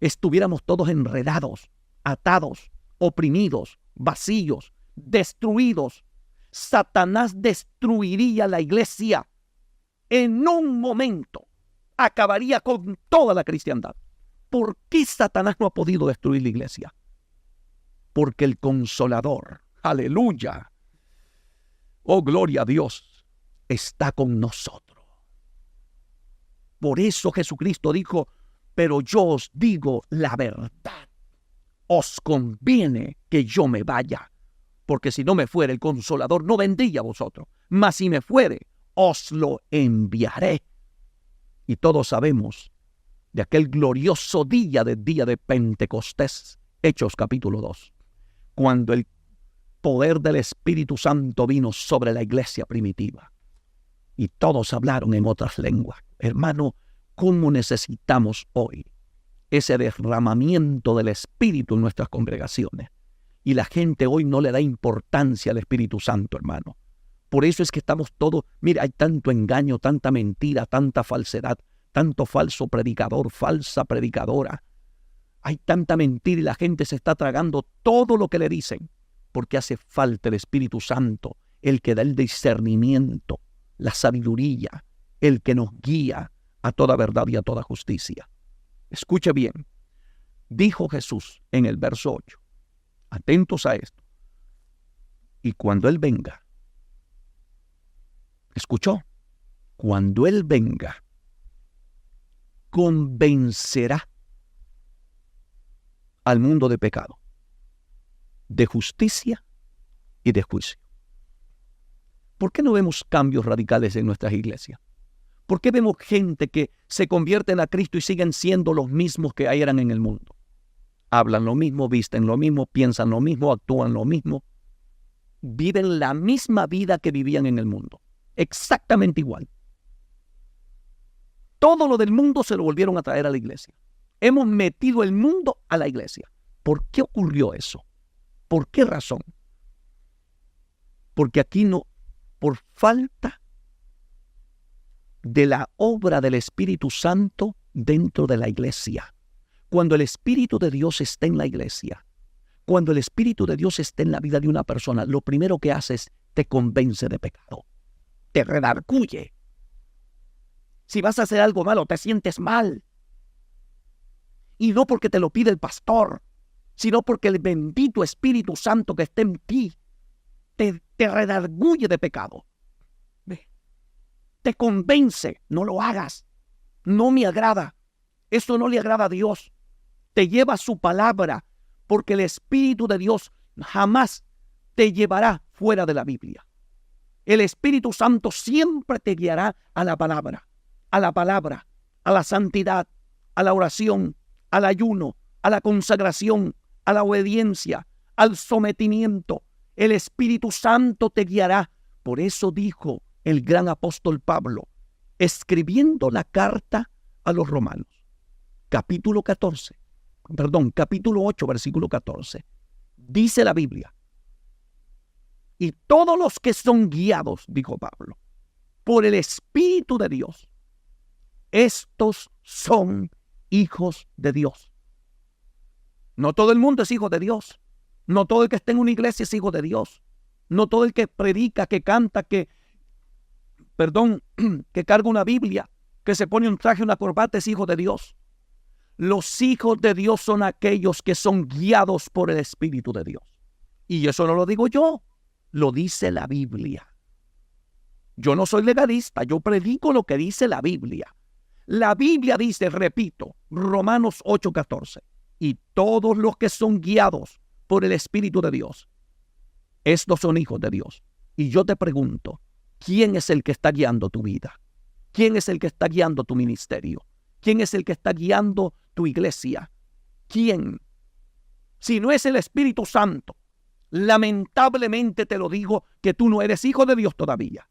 S1: Estuviéramos todos enredados, atados, oprimidos, vacíos, destruidos. Satanás destruiría la iglesia en un momento. Acabaría con toda la cristiandad. ¿Por qué Satanás no ha podido destruir la iglesia? Porque el Consolador, aleluya, oh gloria a Dios, está con nosotros. Por eso Jesucristo dijo, pero yo os digo la verdad, os conviene que yo me vaya, porque si no me fuere el Consolador no vendría a vosotros, mas si me fuere, os lo enviaré. Y todos sabemos de aquel glorioso día de Pentecostés, Hechos capítulo 2, cuando el poder del Espíritu Santo vino sobre la iglesia primitiva y todos hablaron en otras lenguas. Hermano, ¿cómo necesitamos hoy ese derramamiento del Espíritu en nuestras congregaciones? Y la gente hoy no le da importancia al Espíritu Santo, hermano. Por eso es que estamos todos, mira, hay tanto engaño, tanta mentira, tanta falsedad, tanto falso predicador, falsa predicadora. Hay tanta mentira y la gente se está tragando todo lo que le dicen. porque hace falta el Espíritu Santo, el que da el discernimiento, la sabiduría, el que nos guía a toda verdad y a toda justicia. Escuche bien, dijo Jesús en el verso 8, atentos a esto, y cuando Él venga, ¿escuchó? Cuando Él venga, convencerá al mundo de pecado, de justicia y de juicio. ¿Por qué no vemos cambios radicales en nuestras iglesias? ¿Por qué vemos gente que se convierten a Cristo y siguen siendo los mismos que eran en el mundo? Hablan lo mismo, visten lo mismo, piensan lo mismo, actúan lo mismo. Viven la misma vida que vivían en el mundo. Exactamente igual. Todo lo del mundo se lo volvieron a traer a la iglesia. Hemos metido el mundo a la iglesia. ¿Por qué ocurrió eso? ¿Por qué razón? Porque aquí no, por falta de la obra del Espíritu Santo dentro de la iglesia. Cuando el Espíritu de Dios está en la iglesia, cuando el Espíritu de Dios está en la vida de una persona, lo primero que hace es te convence de pecado, te redarguye. Si vas a hacer algo malo, te sientes mal. Y no porque te lo pide el pastor, sino porque el bendito Espíritu Santo que está en ti te redarguye de pecado. Te convence, no lo hagas, no me agrada, eso no le agrada a Dios. Te lleva a su palabra, porque el Espíritu de Dios jamás te llevará fuera de la Biblia. El Espíritu Santo siempre te guiará a la palabra, a la santidad, a la oración, al ayuno, a la consagración, a la obediencia, al sometimiento. El Espíritu Santo te guiará. Por eso dijo el gran apóstol Pablo, escribiendo la carta a los romanos, capítulo 8, versículo 14, dice la Biblia, y todos los que son guiados, dijo Pablo, por el Espíritu de Dios, estos son hijos de Dios. No todo el mundo es hijo de Dios. No todo el que está en una iglesia es hijo de Dios. No todo el que predica, que canta, que carga una Biblia, que se pone un traje, una corbata, es hijo de Dios. Los hijos de Dios son aquellos que son guiados por el Espíritu de Dios. Y eso no lo digo yo, lo dice la Biblia. Yo no soy legalista, yo predico lo que dice la Biblia. La Biblia dice, repito, Romanos 8:14, y todos los que son guiados por el Espíritu de Dios, estos son hijos de Dios. Y yo te pregunto, ¿quién es el que está guiando tu vida? ¿Quién es el que está guiando tu ministerio? ¿Quién es el que está guiando tu iglesia? ¿Quién? Si no es el Espíritu Santo, lamentablemente te lo digo, que tú no eres hijo de Dios todavía.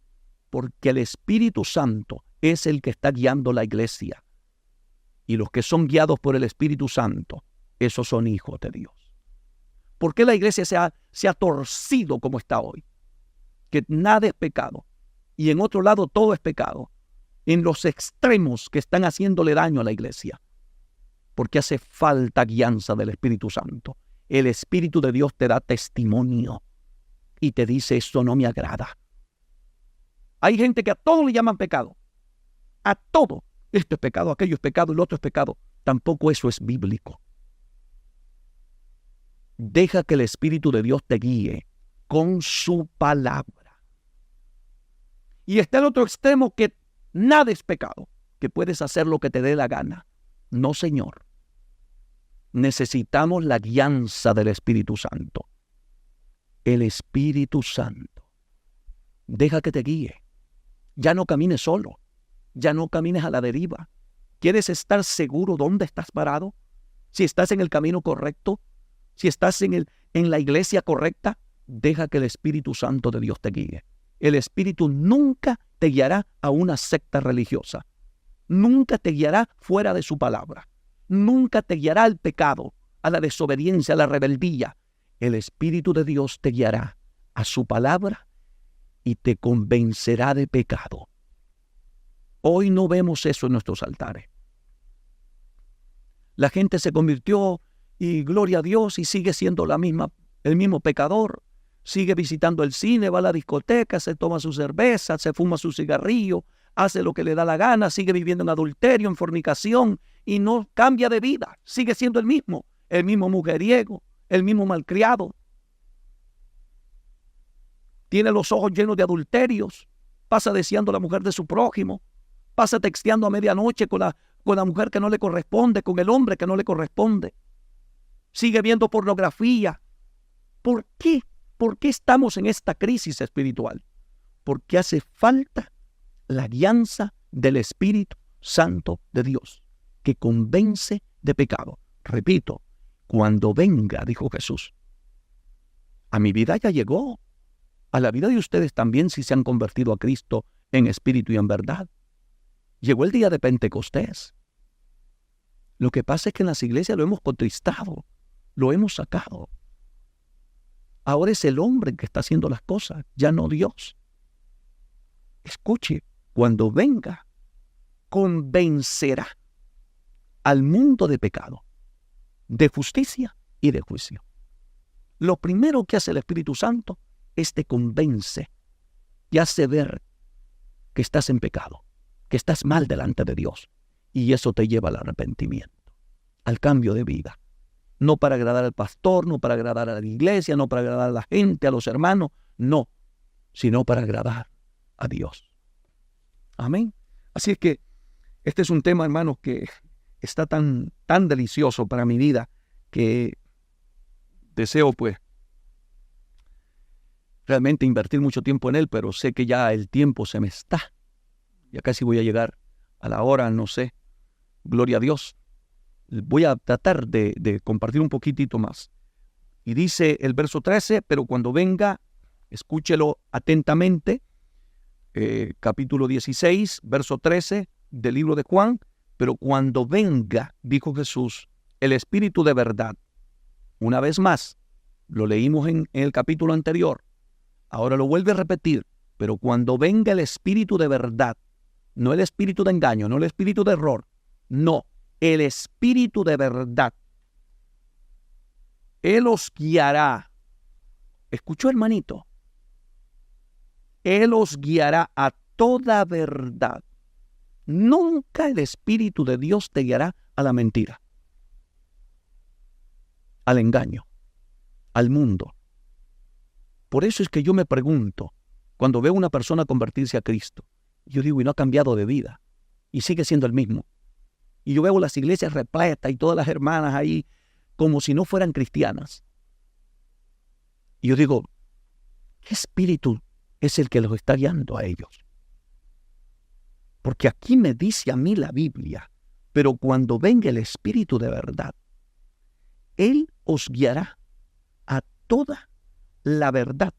S1: Porque el Espíritu Santo es el que está guiando la iglesia. Y los que son guiados por el Espíritu Santo, esos son hijos de Dios. ¿Por qué la iglesia se ha torcido como está hoy? Que nada es pecado. Y en otro lado todo es pecado. En los extremos que están haciéndole daño a la iglesia. Porque hace falta guianza del Espíritu Santo. El Espíritu de Dios te da testimonio y te dice, esto no me agrada. Hay gente que a todo le llaman pecado. A todo. Esto es pecado, aquello es pecado, el otro es pecado. Tampoco eso es bíblico. Deja que el Espíritu de Dios te guíe con su palabra. Y está el otro extremo, que nada es pecado, que puedes hacer lo que te dé la gana. No, Señor. Necesitamos la guianza del Espíritu Santo. El Espíritu Santo. Deja que te guíe. Ya no camines solo. Ya no camines a la deriva. ¿Quieres estar seguro dónde estás parado? Si estás en el camino correcto, si estás en la iglesia correcta, deja que el Espíritu Santo de Dios te guíe. El Espíritu nunca te guiará a una secta religiosa. Nunca te guiará fuera de su palabra. Nunca te guiará al pecado, a la desobediencia, a la rebeldía. El Espíritu de Dios te guiará a su palabra y te convencerá de pecado. Hoy no vemos eso en nuestros altares. La gente se convirtió y gloria a Dios y sigue siendo el mismo pecador. sigue visitando el cine, va a la discoteca, se toma su cerveza, se fuma su cigarrillo, hace lo que le da la gana, sigue viviendo en adulterio, en fornicación y no cambia de vida. Sigue siendo el mismo mujeriego, el mismo malcriado. Tiene los ojos llenos de adulterios, pasa deseando a la mujer de su prójimo, pasa texteando a medianoche con la mujer que no le corresponde, con el hombre que no le corresponde. Sigue viendo pornografía. ¿Por qué? ¿Por qué estamos en esta crisis espiritual? Porque hace falta la guianza del Espíritu Santo de Dios, que convence de pecado. Repito, cuando venga, dijo Jesús, a mi vida ya llegó, a la vida de ustedes también si se han convertido a Cristo en espíritu y en verdad. Llegó el día de Pentecostés. Lo que pasa es que en las iglesias lo hemos contristado, lo hemos sacado. Ahora es el hombre que está haciendo las cosas, ya no Dios. Escuche, cuando venga, convencerá al mundo de pecado, de justicia y de juicio. Lo primero que hace el Espíritu Santo es te convence y hace ver que estás en pecado, que estás mal delante de Dios. Y eso te lleva al arrepentimiento, al cambio de vida. No para agradar al pastor, no para agradar a la iglesia, no para agradar a la gente, a los hermanos, no, sino para agradar a Dios. Amén. Así es que este es un tema, hermanos, que está tan delicioso para mi vida que deseo, pues, realmente invertir mucho tiempo en él, pero sé que ya el tiempo se me está. Ya casi voy a llegar a la hora, no sé. Gloria a Dios. Voy a tratar de compartir un poquitito más. Y dice el verso 13, pero cuando venga, escúchelo atentamente, capítulo 16, verso 13 del libro de Juan, pero cuando venga, dijo Jesús, el Espíritu de verdad. Una vez más, lo leímos en el capítulo anterior, ahora lo vuelve a repetir, pero cuando venga el Espíritu de verdad, no el espíritu de engaño, no el espíritu de error, no, el Espíritu de verdad. Él os guiará. ¿Escuchó, hermanito? Él os guiará a toda verdad. Nunca el Espíritu de Dios te guiará a la mentira, al engaño, al mundo. Por eso es que yo me pregunto, cuando veo a una persona convertirse a Cristo, yo digo, y no ha cambiado de vida, y sigue siendo el mismo. Y yo veo las iglesias repletas y todas las hermanas ahí como si no fueran cristianas. Y yo digo, ¿qué espíritu es el que los está guiando a ellos? Porque aquí me dice a mí la Biblia, pero cuando venga el Espíritu de verdad, Él os guiará a toda la verdad,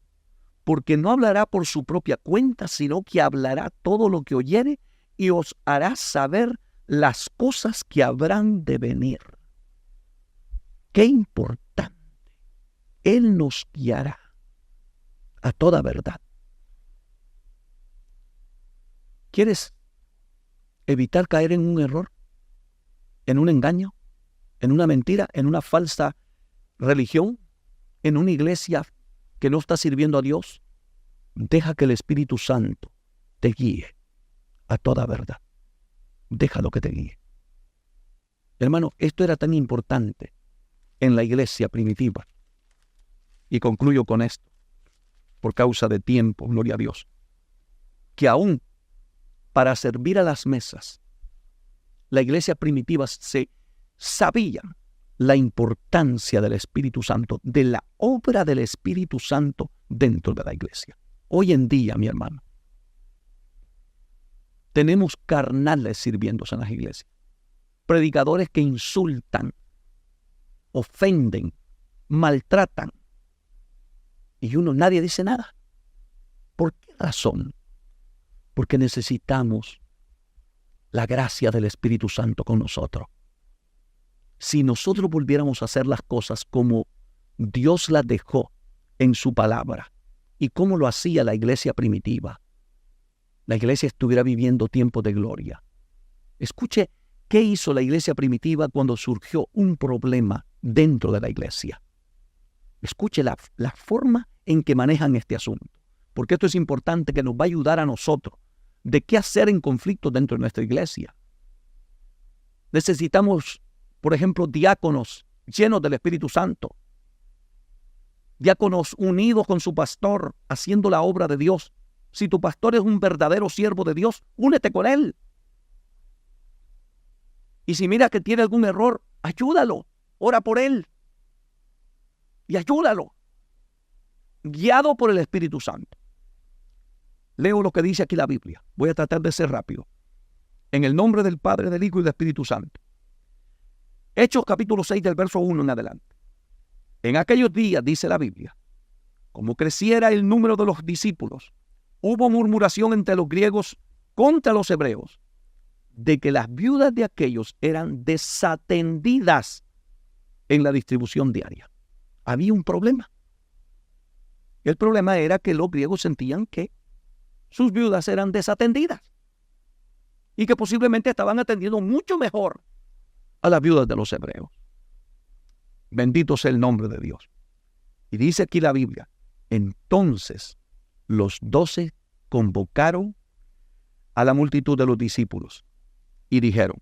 S1: porque no hablará por su propia cuenta, sino que hablará todo lo que oyere y os hará saber las cosas que habrán de venir. Qué importante. Él nos guiará a toda verdad. ¿Quieres evitar caer en un error, en un engaño, en una mentira, en una falsa religión, en una iglesia que no está sirviendo a Dios? Deja que el Espíritu Santo te guíe a toda verdad. Déjalo que te guíe. Hermano, esto era tan importante en la iglesia primitiva. Y concluyo con esto, por causa de tiempo, gloria a Dios, que aún para servir a las mesas, la iglesia primitiva se sabía la importancia del Espíritu Santo, de la obra del Espíritu Santo dentro de la iglesia. Hoy en día, mi hermano, tenemos carnales sirviéndose en las iglesias, predicadores que insultan, ofenden, maltratan, y nadie dice nada. ¿Por qué razón? Porque necesitamos la gracia del Espíritu Santo con nosotros. Si nosotros volviéramos a hacer las cosas como Dios las dejó en su palabra y como lo hacía la iglesia primitiva, la iglesia estuviera viviendo tiempos de gloria. Escuche, ¿qué hizo la iglesia primitiva cuando surgió un problema dentro de la iglesia? Escuche la forma en que manejan este asunto, porque esto es importante, que nos va a ayudar a nosotros de qué hacer en conflictos dentro de nuestra iglesia. Necesitamos, por ejemplo, diáconos llenos del Espíritu Santo, diáconos unidos con su pastor, haciendo la obra de Dios. Si tu pastor es un verdadero siervo de Dios, únete con él. Y si mira que tiene algún error, ayúdalo, ora por él y ayúdalo, guiado por el Espíritu Santo. Leo lo que dice aquí la Biblia. Voy a tratar de ser rápido. En el nombre del Padre, del Hijo y del Espíritu Santo. Hechos capítulo 6 del verso 1 en adelante. En aquellos días, dice la Biblia, como creciera el número de los discípulos, hubo murmuración entre los griegos contra los hebreos, de que las viudas de aquellos eran desatendidas en la distribución diaria. Había un problema. El problema era que los griegos sentían que sus viudas eran desatendidas y que posiblemente estaban atendiendo mucho mejor a las viudas de los hebreos. Bendito sea el nombre de Dios. Y dice aquí la Biblia, entonces los 12 convocaron a la multitud de los discípulos y dijeron,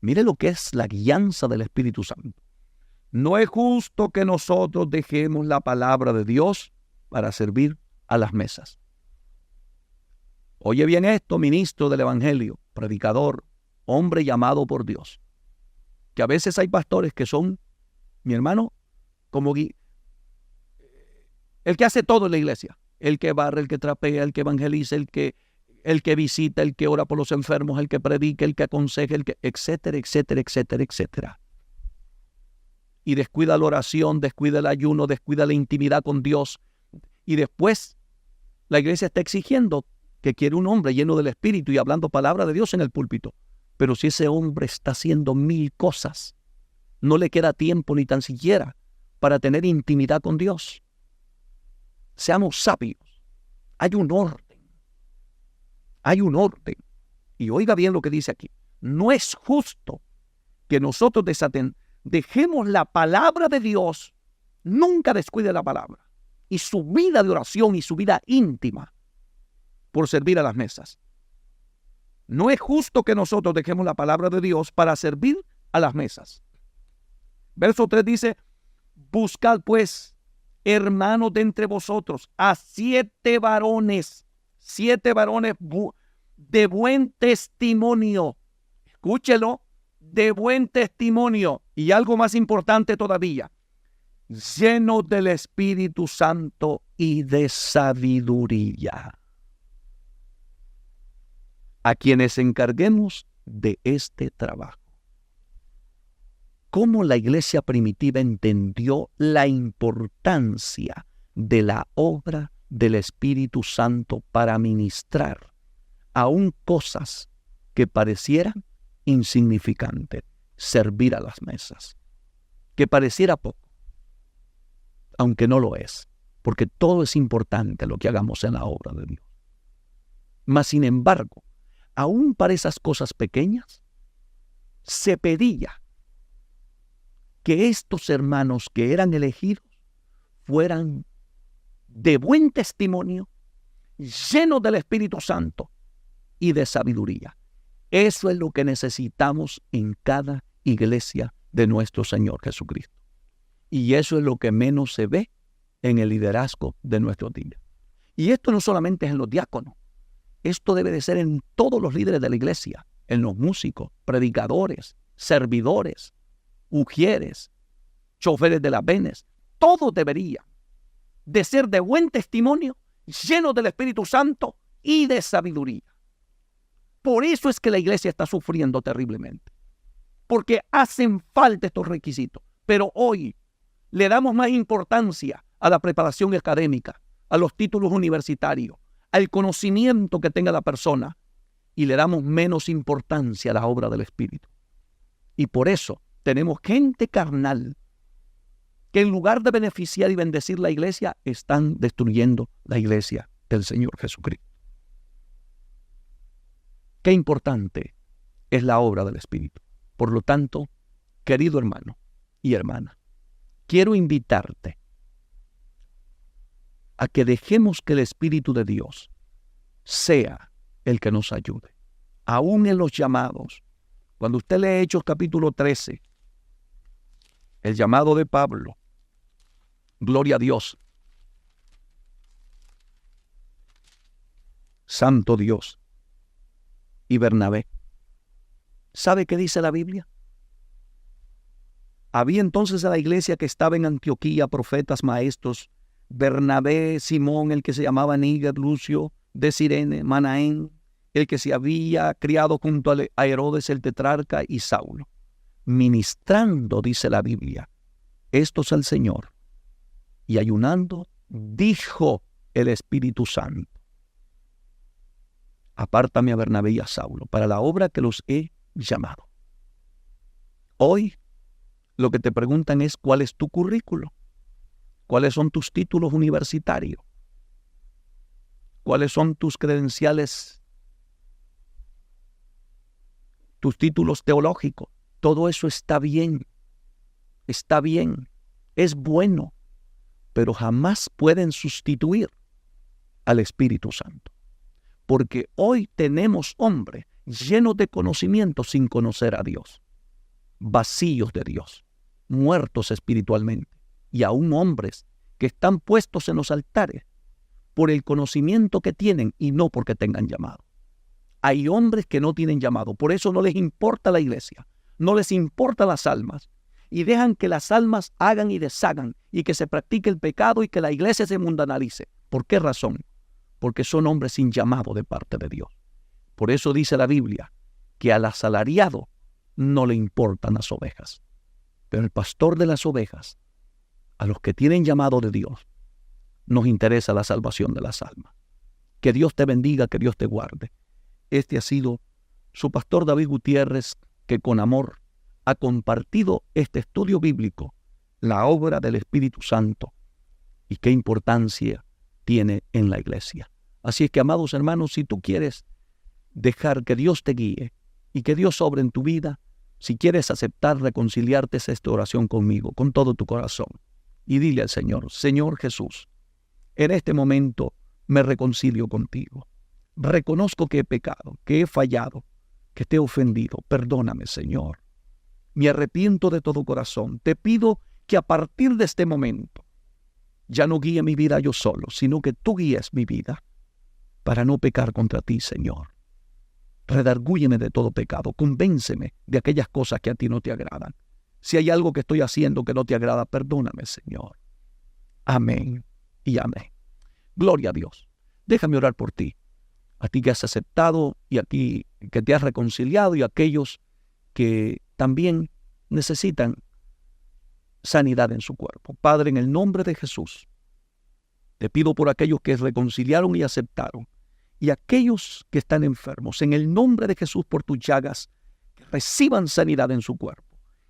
S1: mire lo que es la guianza del Espíritu Santo. No es justo que nosotros dejemos la palabra de Dios para servir a las mesas. Oye bien esto, ministro del Evangelio, predicador, hombre llamado por Dios. Que a veces hay pastores que son, mi hermano, como el que hace todo en la iglesia. El que barre, el que trapea, el que evangeliza, el que visita, el que ora por los enfermos, el que predica, el que aconseja, etcétera, etcétera, etcétera, etcétera. Y descuida la oración, descuida el ayuno, descuida la intimidad con Dios. Y después la iglesia está exigiendo que quiere un hombre lleno del Espíritu y hablando palabra de Dios en el púlpito. Pero si ese hombre está haciendo 1000 cosas, no le queda tiempo ni tan siquiera para tener intimidad con Dios. Seamos sabios. Hay un orden. Hay un orden. Y oiga bien lo que dice aquí. No es justo que nosotros dejemos la palabra de Dios, nunca descuide la palabra, y su vida de oración y su vida íntima por servir a las mesas. No es justo que nosotros dejemos la palabra de Dios para servir a las mesas. Verso 3 dice, buscad pues, hermanos de entre vosotros, a 7 varones de buen testimonio. Escúchelo, de buen testimonio. Y algo más importante todavía, llenos del Espíritu Santo y de sabiduría, a quienes encarguemos de este trabajo. ¿Cómo la iglesia primitiva entendió la importancia de la obra del Espíritu Santo para ministrar aún cosas que parecieran insignificantes, servir a las mesas, que pareciera poco, aunque no lo es, porque todo es importante lo que hagamos en la obra de Dios. Mas, sin embargo, aún para esas cosas pequeñas, se pedía que estos hermanos que eran elegidos fueran de buen testimonio, llenos del Espíritu Santo y de sabiduría. Eso es lo que necesitamos en cada iglesia de nuestro Señor Jesucristo. Y eso es lo que menos se ve en el liderazgo de nuestros días. Y esto no solamente es en los diáconos. Esto debe de ser en todos los líderes de la iglesia, en los músicos, predicadores, servidores, ujieres, choferes de las venes. Todos deberían de ser de buen testimonio, llenos del Espíritu Santo y de sabiduría. Por eso es que la iglesia está sufriendo terriblemente, porque hacen falta estos requisitos. Pero hoy le damos más importancia a la preparación académica, a los títulos universitarios, al conocimiento que tenga la persona, y le damos menos importancia a la obra del Espíritu. Y por eso tenemos gente carnal que en lugar de beneficiar y bendecir la iglesia, están destruyendo la iglesia del Señor Jesucristo. Qué importante es la obra del Espíritu. Por lo tanto, querido hermano y hermana, quiero invitarte a que dejemos que el Espíritu de Dios sea el que nos ayude. Aún en los llamados, cuando usted lee Hechos capítulo 13, el llamado de Pablo, gloria a Dios, Santo Dios, y Bernabé. ¿Sabe qué dice la Biblia? Había entonces en la iglesia que estaba en Antioquía profetas maestros, Bernabé, Simón, el que se llamaba Níger, Lucio, de Cirene, Manaén, el que se había criado junto a Herodes el tetrarca, y Saulo. Ministrando, dice la Biblia, estos al Señor, y ayunando, dijo el Espíritu Santo: apártame a Bernabé y a Saulo para la obra que los he llamado. Hoy lo que te preguntan es: ¿cuál es tu currículo? ¿Cuáles son tus títulos universitarios? ¿Cuáles son tus credenciales, tus títulos teológicos? Todo eso está bien, es bueno, pero jamás pueden sustituir al Espíritu Santo. Porque hoy tenemos hombres llenos de conocimiento sin conocer a Dios, vacíos de Dios, muertos espiritualmente, y aún hombres que están puestos en los altares por el conocimiento que tienen y no porque tengan llamado. Hay hombres que no tienen llamado, por eso no les importa la iglesia, no les importa las almas, y dejan que las almas hagan y deshagan, y que se practique el pecado y que la iglesia se mundanalice. ¿Por qué razón? Porque son hombres sin llamado de parte de Dios. Por eso dice la Biblia que al asalariado no le importan las ovejas, pero el pastor de las ovejas, a los que tienen llamado de Dios, nos interesa la salvación de las almas. Que Dios te bendiga, que Dios te guarde. Este ha sido su pastor David Gutiérrez, que con amor ha compartido este estudio bíblico, la obra del Espíritu Santo, y qué importancia tiene en la iglesia. Así es que, amados hermanos, si tú quieres dejar que Dios te guíe y que Dios obre en tu vida, si quieres aceptar reconciliarte, es esta oración conmigo, con todo tu corazón. Y dile al Señor: Señor Jesús, en este momento me reconcilio contigo. Reconozco que he pecado, que he fallado, que te he ofendido. Perdóname, Señor. Me arrepiento de todo corazón. Te pido que a partir de este momento ya no guíe mi vida yo solo, sino que tú guíes mi vida para no pecar contra ti, Señor. Redargúyeme de todo pecado. Convénceme de aquellas cosas que a ti no te agradan. Si hay algo que estoy haciendo que no te agrada, perdóname, Señor. Amén y amén. Gloria a Dios. Déjame orar por ti. A ti que has aceptado y a ti que te has reconciliado, y a aquellos que también necesitan sanidad en su cuerpo. Padre, en el nombre de Jesús, te pido por aquellos que reconciliaron y aceptaron, y aquellos que están enfermos, en el nombre de Jesús, por tus llagas, que reciban sanidad en su cuerpo.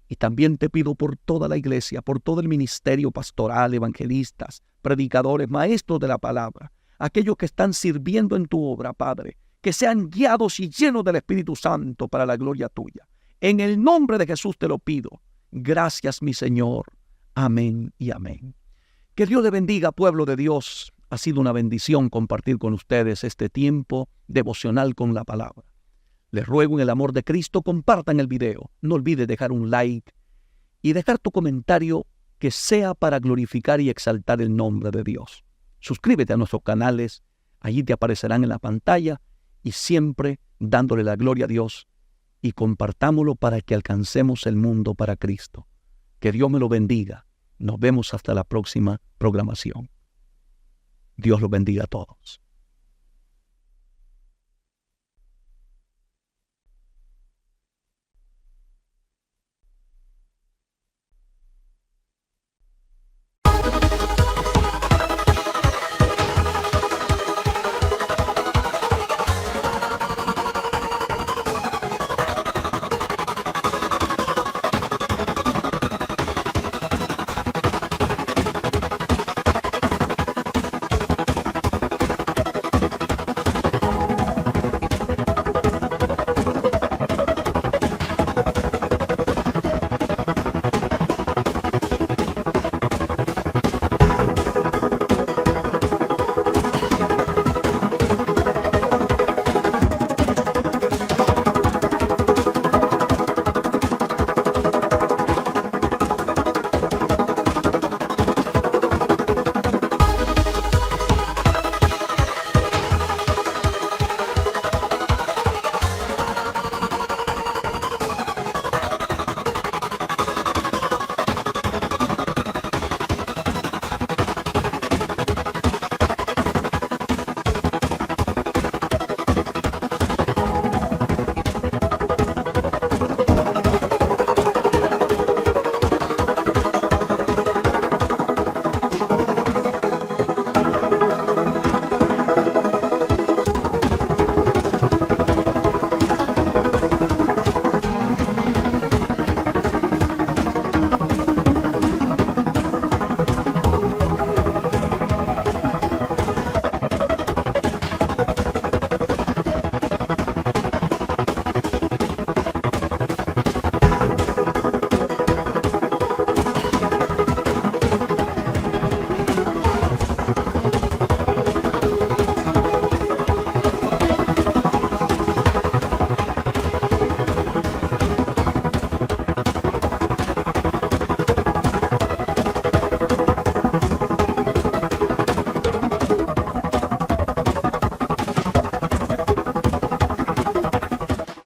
S1: Y también te pido por toda la iglesia, por todo el ministerio pastoral, evangelistas, predicadores, maestros de la palabra, aquellos que están sirviendo en tu obra, Padre, que sean guiados y llenos del Espíritu Santo para la gloria tuya. En el nombre de Jesús te lo pido. Gracias, mi Señor. Amén y amén. Que Dios le bendiga, pueblo de Dios. Ha sido una bendición compartir con ustedes este tiempo devocional con la palabra. Les ruego en el amor de Cristo, compartan el video. No olvides dejar un like y dejar tu comentario que sea para glorificar y exaltar el nombre de Dios. Suscríbete a nuestros canales, allí te aparecerán en la pantalla, y siempre dándole la gloria a Dios, y compartámoslo para que alcancemos el mundo para Cristo. Que Dios me lo bendiga. Nos vemos hasta la próxima programación. Dios los bendiga a todos.